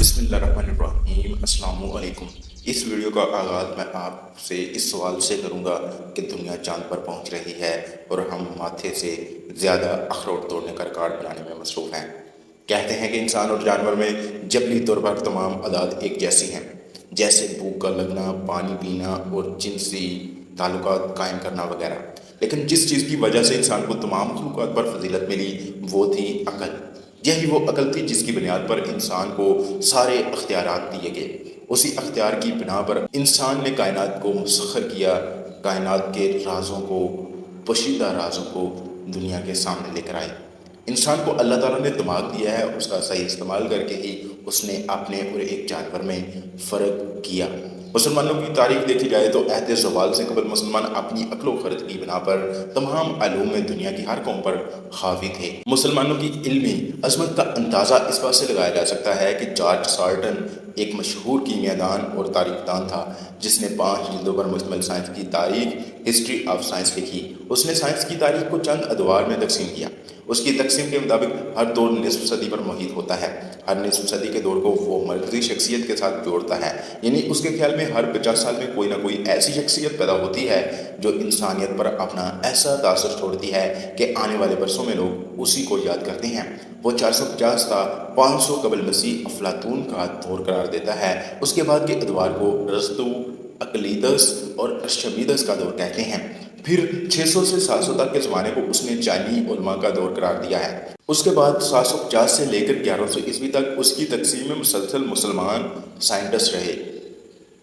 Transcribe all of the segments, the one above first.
بسم اللہ الرحمن الرحیم۔ السلام علیکم۔ اس ویڈیو کا آغاز میں آپ سے اس سوال سے کروں گا کہ دنیا چاند پر پہنچ رہی ہے اور ہم ماتھے سے زیادہ اخروٹ توڑنے کا ریکارڈ بنانے میں مصروف ہیں۔ کہتے ہیں کہ انسان اور جانور میں جبلی طور پر تمام عادات ایک جیسی ہیں، جیسے بھوک کا لگنا، پانی پینا اور جنسی تعلقات قائم کرنا وغیرہ، لیکن جس چیز کی وجہ سے انسان کو تمام مخلوقات پر فضیلت ملی وہ تھی عقل۔ یہی وہ عقل تھی جس کی بنیاد پر انسان کو سارے اختیارات دیے گئے۔ اسی اختیار کی بنا پر انسان نے کائنات کو مسخر کیا، کائنات کے رازوں کو، پوشیدہ رازوں کو دنیا کے سامنے لے کر آئے۔ انسان کو اللہ تعالیٰ نے دماغ دیا ہے، اس کا صحیح استعمال کر کے ہی اس نے اپنے اور ایک جانور میں فرق کیا۔ مسلمانوں کی تاریخ دیکھی جائے تو عہد زوال سے قبل مسلمان اپنی عقل و خرد کی بنا پر تمام علوم میں دنیا کی ہر قوم پر حاوی تھے۔ مسلمانوں کی علمی عظمت کا اندازہ اس بات سے لگایا جا سکتا ہے کہ جارج سارٹن ایک مشہور کیمیاء دان اور تاریخ دان تھا جس نے 5 جلدوں پر مشتمل سائنس کی تاریخ، ہسٹری آف سائنس لکھی۔ اس نے سائنس کی تاریخ کو چند ادوار میں تقسیم کیا۔ اس کی تقسیم کے مطابق ہر دور نصف صدی پر محیط ہوتا ہے۔ ہر نصف صدی کے دور کو وہ مرکزی شخصیت کے ساتھ جوڑتا ہے، یعنی اس کے خیال میں ہر 50 سال میں کوئی نہ کوئی ایسی شخصیت پیدا ہوتی ہے جو انسانیت پر اپنا ایسا تاثر چھوڑتی ہے کہ آنے والے برسوں میں لوگ اسی کو یاد کرتے ہیں۔ وہ 450 تا 500 قبل مسیح افلاطون کا دور قرار دیتا ہے۔ اس کے بعد کے ادوار کو ارسطو، اقلیدس اور ارشمیدس کا دور کہتے ہیں۔ پھر 600 سے 700 تک کے زمانے کو اس نے چینی علماء کا دور قرار دیا ہے۔ اس کے بعد 750 سے لے کر 1100 عیسوی تک اس کی تقسیم میں مسلسل مسلمان سائنٹسٹ رہے۔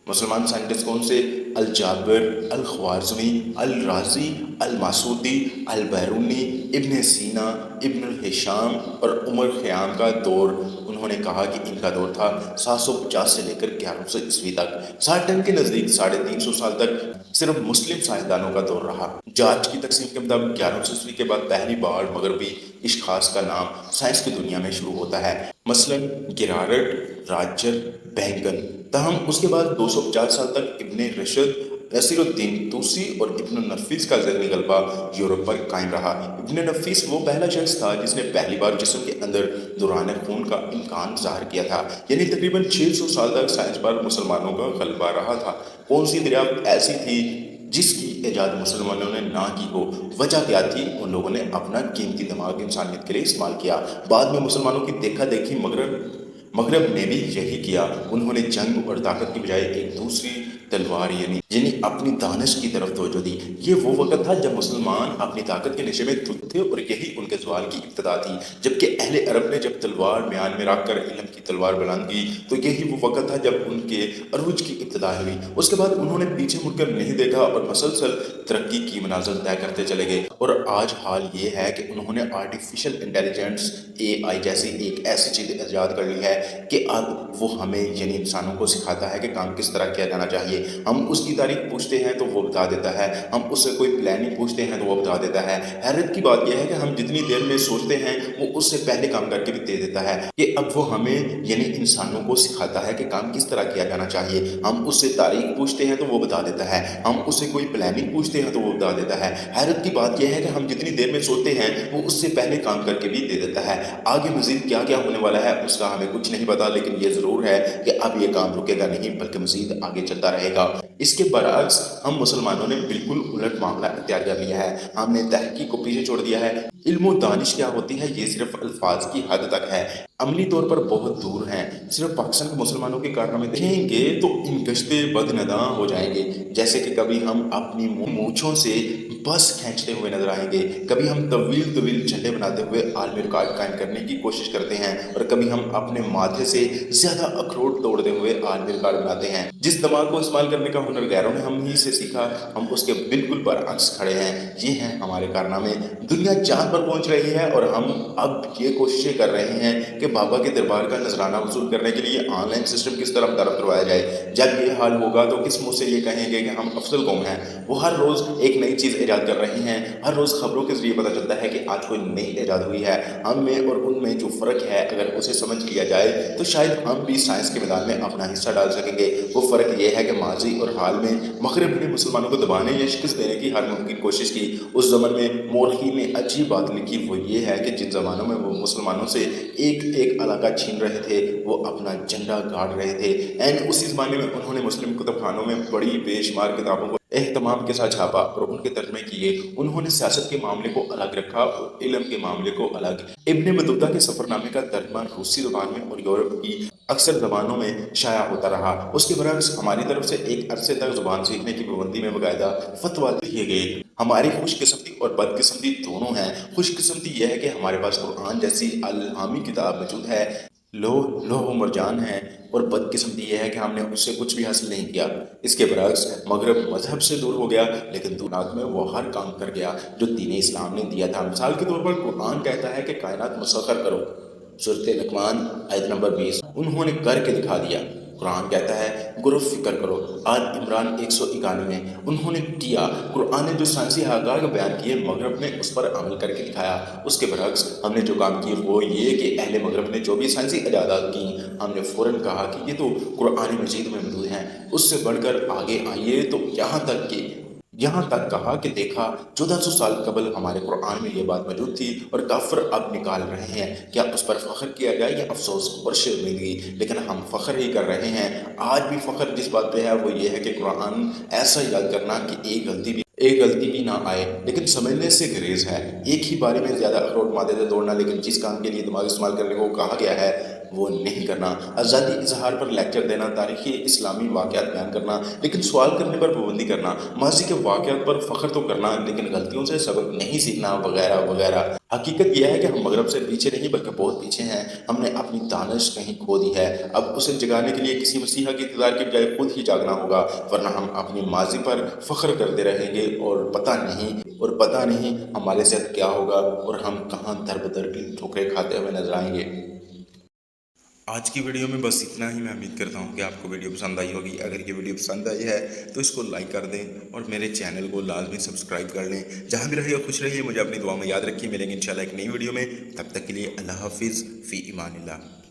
مسلمان سائنٹسٹ کون سے؟ الجابر، الخوارزمی، الرازی، الماسودی، البیرونی، ابن سینا، ابن الہشام اور عمر خیام کا دور۔ انہوں نے کہا کہ ان کا دور تھا 750 سے لے کر 1100 عیسوی تک۔ سارٹن کے نزدیک 350 سال تک صرف مسلم سائنسدانوں کا دور رہا۔ جارج کی تقسیم کے مطابق 1100 عیسوی کے بعد پہلی بار مغربی اشخاص کا نام سائنس کی دنیا میں شروع ہوتا ہے، مثلاً گیرارڈ، راجر، بیگن۔ تاہم اس کے بعد 250 سال تک ابن رشد، نصیر الدین توسی اور ابن النفیس کا ذہنی غلبہ یورپ پر قائم رہا۔ ابن نفیس وہ پہلا شخص تھا جس نے پہلی بار جسم کے اندر دوران خون کا امکان ظاہر کیا تھا، یعنی تقریباً 600 سال تک سائنس پر مسلمانوں کا غلبہ رہا تھا۔ کون سی دریافت ایسی تھی جس کی ایجاد مسلمانوں نے نہ کی ہو؟ وجہ کیا تھی؟ ان لوگوں نے اپنا قیمتی دماغ انسانیت کے لیے استعمال کیا۔ بعد میں مسلمانوں کی دیکھا دیکھی مغرب نے بھی یہی کیا۔ انہوں نے جنگ اور طاقت کی بجائے ایک دوسری تلوار یعنی اپنی دانش کی طرف توجہ دی۔ یہ وہ وقت تھا جب مسلمان اپنی طاقت کے نشے میں دھت تھے اور یہی ان کے زوال کی ابتدا تھی۔ جبکہ اہل عرب نے جب تلوار میان میں رکھ کر علم کی تلوار بلند کی تو یہی وہ وقت تھا جب ان کے عروج کی ابتدا ہوئی۔ اس کے بعد انہوں نے پیچھے مڑ کر نہیں دیکھا اور مسلسل ترقی کی منازل طے کرتے چلے گئے۔ اور آج حال یہ ہے کہ انہوں نے آرٹیفیشل انٹیلیجنس AI جیسی ایک ایسی چیز ایجاد کر لی ہے کہ اب وہ ہمیں یعنی انسانوں کو سکھاتا ہے کہ کام کس طرح کیا جانا چاہیے۔ ہم اس کی تاریخ پوچھتے ہیں تو وہ بتا دیتا ہے، ہم اس سے کوئی پلاننگ پوچھتے ہیں تو وہ بتا دیتا ہے۔ حیرت کی بات یہ ہے کہ ہم جتنی دیر میں سوچتے ہیں وہ اس سے پہلے کام کر کے بھی دے دیتا ہے کہ اب وہ ہمیں یعنی انسانوں کو سکھاتا ہے کہ کام کس طرح کیا جانا چاہیے۔ ہم اس سے تاریخ پوچھتے ہیں تو وہ بتا دیتا ہے، ہم اس سے کوئی پلاننگ پوچھتے ہیں تو وہ بتا دیتا ہے۔ حیرت کی بات یہ ہے کہ ہم جتنی دیر میں سوچتے ہیں وہ اس سے پہلے کام کر کے بھی دے دیتا ہے۔ آگے مزید کیا کیا ہونے والا ہے اس کا ہمیں کچھ نہیں پتا، لیکن یہ ضرور ہے کہ اب یہ کام رکے گا نہیں بلکہ مزید آگے چلتا رہے گا۔ اس کے برعکس ہم مسلمانوں نے بالکل الٹ معاملہ اختیار کر لیا ہے۔ ہم نے تحقیق کو پیچھے چھوڑ دیا ہے۔ علم و دانش کیا ہوتی ہے یہ صرف الفاظ کی حد تک ہے، عملی طور پر بہت دور ہیں۔ صرف پاکستان کے مسلمانوں کے کارنامے دیکھیں گے تو ان گشتے بدنداں ہو جائیں گے، جیسے کہ کبھی ہم اپنی مونچھوں سے بس کھینچتے ہوئے نظر آئیں گے، کبھی ہم طویل جھنڈے بناتے ہوئے عالمی ریکارڈ قائم کرنے کی کوشش کرتے ہیں، اور کبھی ہم اپنے ماتھے سے زیادہ اخروٹ توڑتے ہوئے عالمی ریکارڈ بناتے ہیں۔ جس دماغ کو استعمال کرنے کا ہنر غیروں نے ہم ہی سے سیکھا، ہم اس کے بالکل برعکس کھڑے ہیں۔ یہ ہیں ہمارے کارنامے۔ دنیا چاند پر پہنچ رہی ہے اور ہم اب یہ کوششیں کر رہے ہیں کہ بابا کے دربار کا نذرانہ وصول کرنے کے لیے آن لائن سسٹم کس طرح برقرار کروایا جائے۔ جب یہ حال ہوگا تو کس منہ سے یہ کہیں گے کہ ہم افضل قوم ہیں؟ وہ ہر روز ایک نئی چیز ایجاد ایجاد کر رہے ہیں۔ ہر روز خبروں کے ذریعے پتہ چلتا ہے کہ آج کوئی نئی ایجاد ہوئی ہے۔ ہم میں اور ان میں جو فرق ہے اگر اسے سمجھ لیا جائے تو شاید ہم بھی سائنس کے میدان میں اپنا حصہ ڈال سکیں گے۔ وہ فرق یہ ہے کہ ماضی اور حال میں مغرب نے مسلمانوں کو دبانے یا شکست دینے کی ہر ممکن کوشش کی۔ اس زمن میں مورخین نے عجیب بات لکھی، وہ یہ ہے کہ جن زمانوں میں وہ مسلمانوں سے ایک ایک علاقہ چھین رہے تھے وہ اپنا جھنڈا گاڑ رہے تھے۔ اسی زمانے میں انہوں نے مسلم کتب خانوں میں بڑی بے شمار کتابوں کو اہتمام کے ساتھ چھاپا اور ان کے ترجمے کیے۔ انہوں نے سیاست کے معاملے کو الگ رکھا اور علم کے معاملے کو الگ۔ ابن بطوطہ کے سفر نامے کا ترجمہ روسی زبان میں اور یورپ کی اکثر زبانوں میں شائع ہوتا رہا۔ اس کے برعکس ہماری طرف سے ایک عرصے تک زبان سیکھنے کی پابندی میں باقاعدہ فتویٰ دیے گئے۔ ہماری خوش قسمتی اور بد قسمتی دونوں ہیں۔ خوش قسمتی یہ ہے کہ ہمارے پاس قرآن جیسی الہامی کتاب موجود ہے، لوح و مرجان ہے، اور بد قسمتی یہ ہے کہ ہم نے اس سے کچھ بھی حاصل نہیں کیا۔ اس کے برعکس مغرب مذہب سے دور ہو گیا لیکن کائنات میں وہ ہر کام کر گیا جو دین اسلام نے دیا تھا۔ مثال کے طور پر قرآن کہتا ہے کہ کائنات مسخر کرو، سورۃ لقمان آیت نمبر 20، انہوں نے کر کے دکھا دیا۔ قرآن کہتا ہے غور و فکر کرو، آل عمران 191 میں، انہوں نے کیا۔ قرآن نے جو سائنسی حقائق بیان کیے مغرب نے اس پر عمل کر کے دکھایا۔ اس کے برعکس ہم نے جو کام کی وہ یہ کہ اہل مغرب نے جو بھی سائنسی ایجادات کی ہم نے فوراً کہا کہ یہ تو قرآن مجید میں موجود ہیں، اس سے بڑھ کر آگے آئیے تو یہاں تک کہا کہ دیکھا 1400 سال قبل ہمارے قرآن میں یہ بات موجود تھی اور کافر اب نکال رہے ہیں۔ کیا اس پر فخر کیا جائے یا افسوس اور شرمندگی؟ لیکن ہم فخر ہی کر رہے ہیں۔ آج بھی فخر جس بات پہ ہے وہ یہ ہے کہ قرآن ایسا یاد کرنا کہ ایک غلطی بھی نہ آئے، لیکن سمجھنے سے گریز ہے۔ ایک ہی باری میں زیادہ اخروٹ مادے سے دوڑنا، لیکن جس کام کے لیے دماغ استعمال کرنے کو کہا گیا ہے وہ نہیں کرنا۔ آزادی اظہار پر لیکچر دینا، تاریخی اسلامی واقعات بیان کرنا لیکن سوال کرنے پر پابندی کرنا، ماضی کے واقعات پر فخر تو کرنا لیکن غلطیوں سے سبق نہیں سیکھنا، وغیرہ وغیرہ۔ حقیقت یہ ہے کہ ہم مغرب سے پیچھے نہیں بلکہ بہت پیچھے ہیں۔ ہم نے اپنی دانش کہیں کھو دی ہے، اب اسے جگانے کے لیے کسی مسیحا کے اقتدار کی بجائے خود ہی جاگنا ہوگا، ورنہ ہم اپنی ماضی پر فخر کرتے رہیں گے اور پتہ نہیں ہمارے ساتھ کیا ہوگا اور ہم کہاں در بدر کی ٹھوکریں کھاتے ہوئے نظر آئیں گے۔ آج کی ویڈیو میں بس اتنا ہی۔ میں امید کرتا ہوں کہ آپ کو ویڈیو پسند آئی ہوگی۔ اگر یہ ویڈیو پسند آئی ہے تو اس کو لائک کر دیں اور میرے چینل کو لازمی سبسکرائب کر لیں۔ جہاں بھی رہیے خوش رہیے، مجھے اپنی دعا میں یاد رکھیے۔ ملیں گے انشاءاللہ ایک نئی ویڈیو میں، تب تک کے لیے اللہ حافظ، فی امان اللہ۔